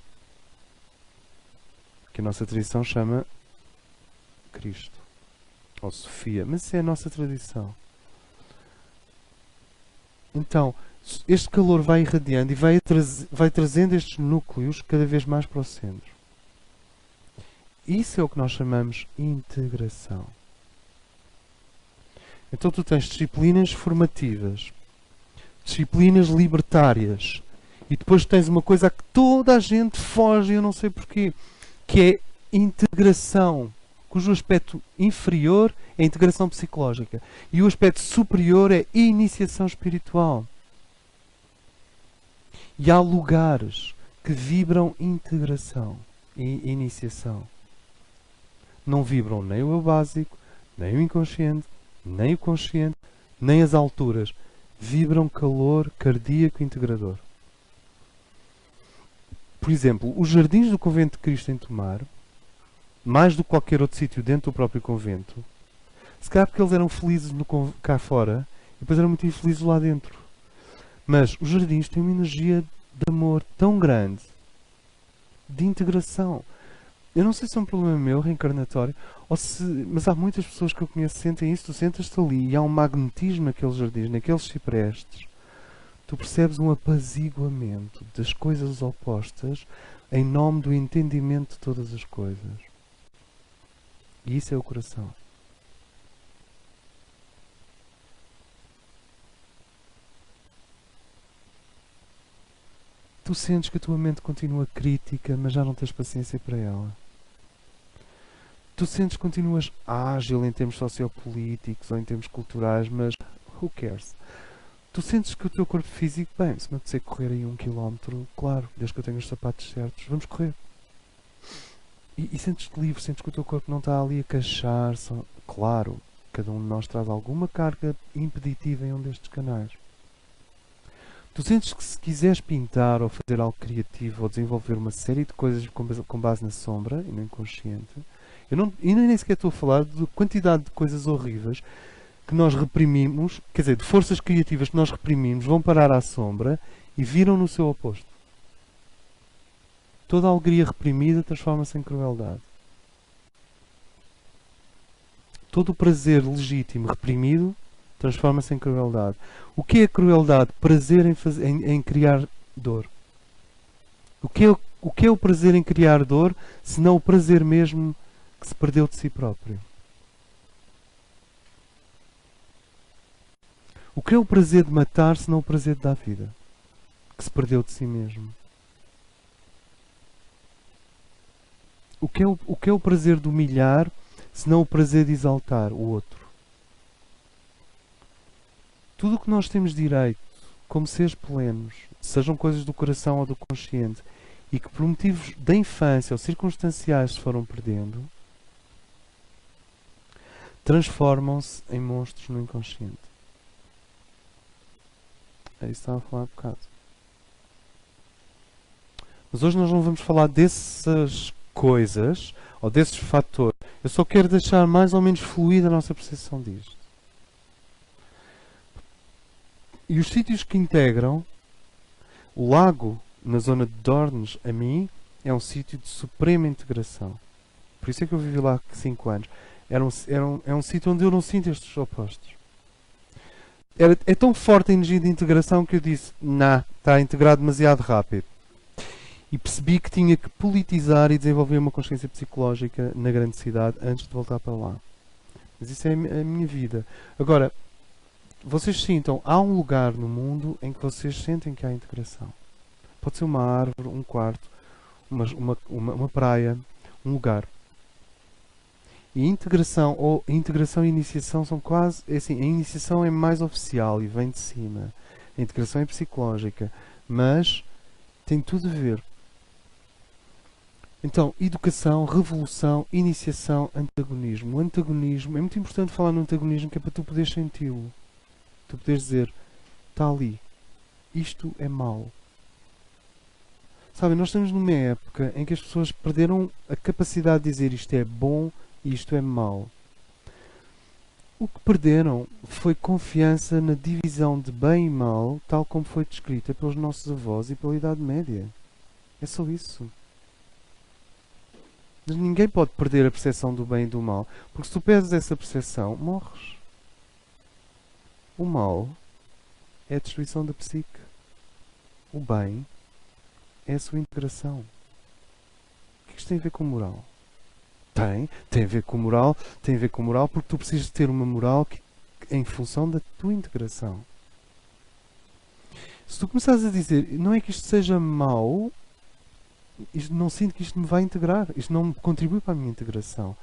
Que a nossa tradição chama Cristo. Ou Sofia. Mas isso é a nossa tradição. Então, este calor vai irradiando e vai trazendo estes núcleos cada vez mais para o centro. Isso é o que nós chamamos integração. Então tu tens disciplinas formativas, disciplinas libertárias, e depois tens uma coisa a que toda a gente foge, eu não sei porquê, que é integração, cujo aspecto inferior é a integração psicológica e o aspecto superior é a iniciação espiritual. E há lugares que vibram integração e iniciação. Não vibram nem o eu básico, nem o inconsciente, nem o consciente, nem as alturas. Vibram calor cardíaco integrador. Por exemplo, os jardins do Convento de Cristo em Tomar, mais do que qualquer outro sítio dentro do próprio convento, se calhar porque eles eram felizes cá fora e depois eram muito infelizes lá dentro. Mas os jardins têm uma energia de amor tão grande, de integração. Eu não sei se é um problema meu, reencarnatório, mas há muitas pessoas que eu conheço que sentem isso. Tu sentas-te ali e há um magnetismo naqueles jardins, naqueles ciprestes. Tu percebes um apaziguamento das coisas opostas em nome do entendimento de todas as coisas. E isso é o coração. Tu sentes que a tua mente continua crítica, mas já não tens paciência para ela. Tu sentes que continuas ágil em termos sociopolíticos ou em termos culturais, mas who cares? Tu sentes que o teu corpo físico, bem, se me apetecer correr aí 1 km, claro, desde que eu tenho os sapatos certos, vamos correr. E sentes-te livre, sentes que o teu corpo não está ali a queixar. Claro, cada um de nós traz alguma carga impeditiva em um destes canais. Tu sentes que se quiseres pintar ou fazer algo criativo ou desenvolver uma série de coisas com base na sombra e no inconsciente, e nem sequer estou a falar de quantidade de coisas horríveis que nós reprimimos, quer dizer, de forças criativas que nós reprimimos, vão parar à sombra e viram no seu oposto. Toda a alegria reprimida transforma-se em crueldade. Todo o prazer legítimo reprimido transforma-se em crueldade. O que é a crueldade? Prazer em criar dor. O que é o prazer em criar dor, se não o prazer mesmo que se perdeu de si próprio? O que é o prazer de matar, se não o prazer de dar vida, que se perdeu de si mesmo? O que é o prazer de humilhar, se não o prazer de exaltar o outro? Tudo o que nós temos direito, como seres plenos, sejam coisas do coração ou do consciente, e que por motivos da infância ou circunstanciais se foram perdendo, transformam-se em monstros no inconsciente. É isso que estava a falar há bocado. Mas hoje nós não vamos falar dessas coisas ou desses fatores. Eu só quero deixar mais ou menos fluida a nossa percepção disto. E os sítios que integram, o lago na zona de Dornes, a mim, é um sítio de suprema integração. Por isso é que eu vivi lá há 5 anos. É um sítio onde eu não sinto estes opostos. É tão forte a energia de integração que eu disse, está integrado demasiado rápido. E percebi que tinha que politizar e desenvolver uma consciência psicológica na grande cidade antes de voltar para lá. Mas isso é a minha vida. Agora, vocês sintam, há um lugar no mundo em que vocês sentem que há integração. Pode ser uma árvore, um quarto, uma praia, um lugar. E integração e iniciação são quase, é assim, a iniciação é mais oficial e vem de cima. A integração é psicológica, mas tem tudo a ver. Então, educação, revolução, iniciação, antagonismo. O antagonismo, é muito importante falar no antagonismo, que é para tu poderes senti-lo. Tu poderes dizer, está ali, isto é mau. Sabem, nós estamos numa época em que as pessoas perderam a capacidade de dizer isto é bom e isto é mau. O que perderam foi confiança na divisão de bem e mal, tal como foi descrita pelos nossos avós e pela Idade Média. É só isso. Mas ninguém pode perder a percepção do bem e do mal, porque se tu perdes essa percepção, morres. O mal é a destruição da psique. O bem é a sua integração. O que isto tem a ver com moral? Tem a ver com moral, tem a ver com moral porque tu precisas ter uma moral em função da tua integração. Se tu começares a dizer, não é que isto seja mau, isto, não sinto que isto me vai integrar, isto não contribui para a minha integração.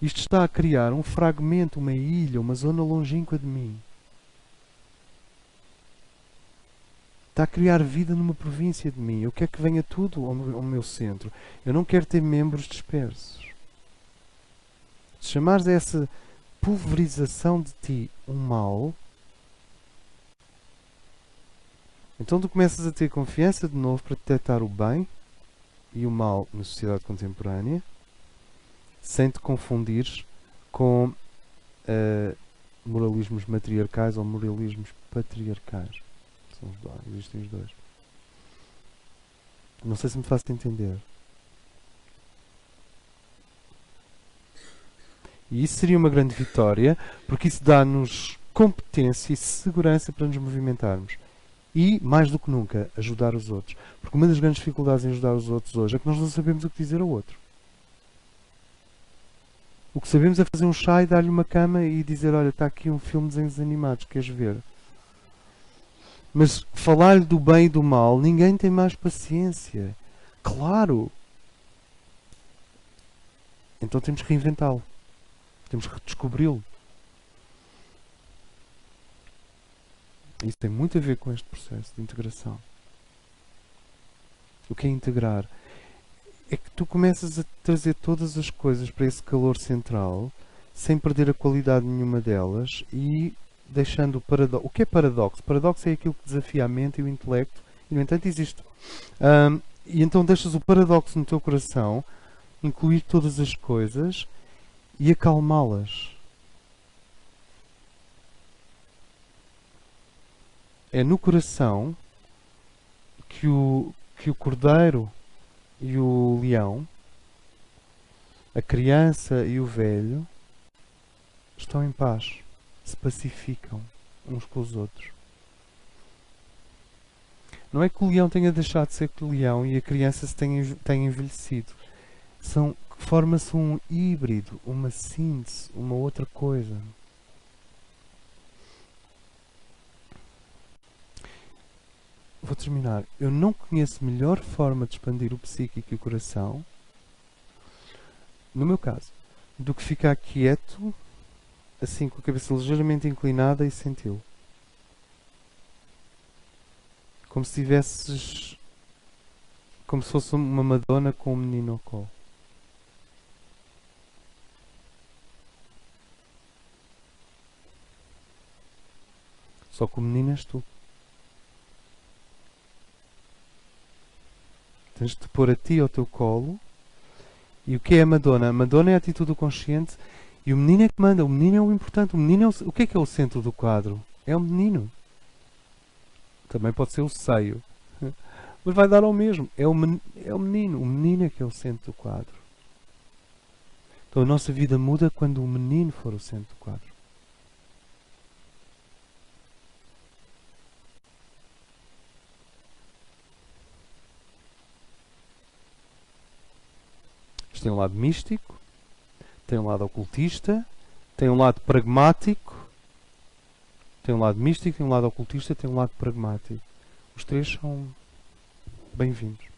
Isto está a criar um fragmento, uma ilha, uma zona longínqua de mim. Está a criar vida numa província de mim. Eu quero que venha tudo ao meu centro. Eu não quero ter membros dispersos. Se chamares a essa pulverização de ti um mal, então tu começas a ter confiança de novo para detectar o bem e o mal na sociedade contemporânea, sem te confundires com moralismos matriarcais ou moralismos patriarcais. São os dois, existem os dois. Não sei se me faço entender. E isso seria uma grande vitória, porque isso dá-nos competência e segurança para nos movimentarmos. E, mais do que nunca, ajudar os outros. Porque uma das grandes dificuldades em ajudar os outros hoje é que nós não sabemos o que dizer ao outro. O que sabemos é fazer um chá e dar-lhe uma cama e dizer, olha, está aqui um filme de desenhos animados, queres ver? Mas falar-lhe do bem e do mal, ninguém tem mais paciência. Claro! Então temos que reinventá-lo. Temos que redescobri-lo. Isso tem muito a ver com este processo de integração. O que é integrar? É que tu começas a trazer todas as coisas para esse calor central, sem perder a qualidade nenhuma delas e deixando o paradoxo. O que é paradoxo? Paradoxo é aquilo que desafia a mente e o intelecto, e no entanto existe. E então deixas o paradoxo no teu coração, incluir todas as coisas e acalmá-las. É no coração que o cordeiro e o leão, a criança e o velho, estão em paz, se pacificam uns com os outros. Não é que o leão tenha deixado de ser leão e a criança se tenha envelhecido. Forma-se um híbrido, uma síntese, uma outra coisa. Vou terminar. Eu não conheço melhor forma de expandir o psíquico e o coração, no meu caso, do que ficar quieto, assim com a cabeça ligeiramente inclinada e senti-lo. Como se tivesses... Como se fosse uma Madonna com um menino ao colo. Só que o menino és tu. Tens de te pôr a ti ao teu colo. E o que é a Madonna? A Madonna é a atitude do consciente e o menino é que manda. O menino é o importante. O menino é o que é o centro do quadro? É o menino. Também pode ser o seio. Mas vai dar ao mesmo. É o menino. O menino é que é o centro do quadro. Então a nossa vida muda quando o menino for o centro do quadro. Isto tem um lado místico, tem um lado ocultista, tem um lado pragmático, tem um lado místico, tem um lado ocultista, tem um lado pragmático. Os três são bem-vindos.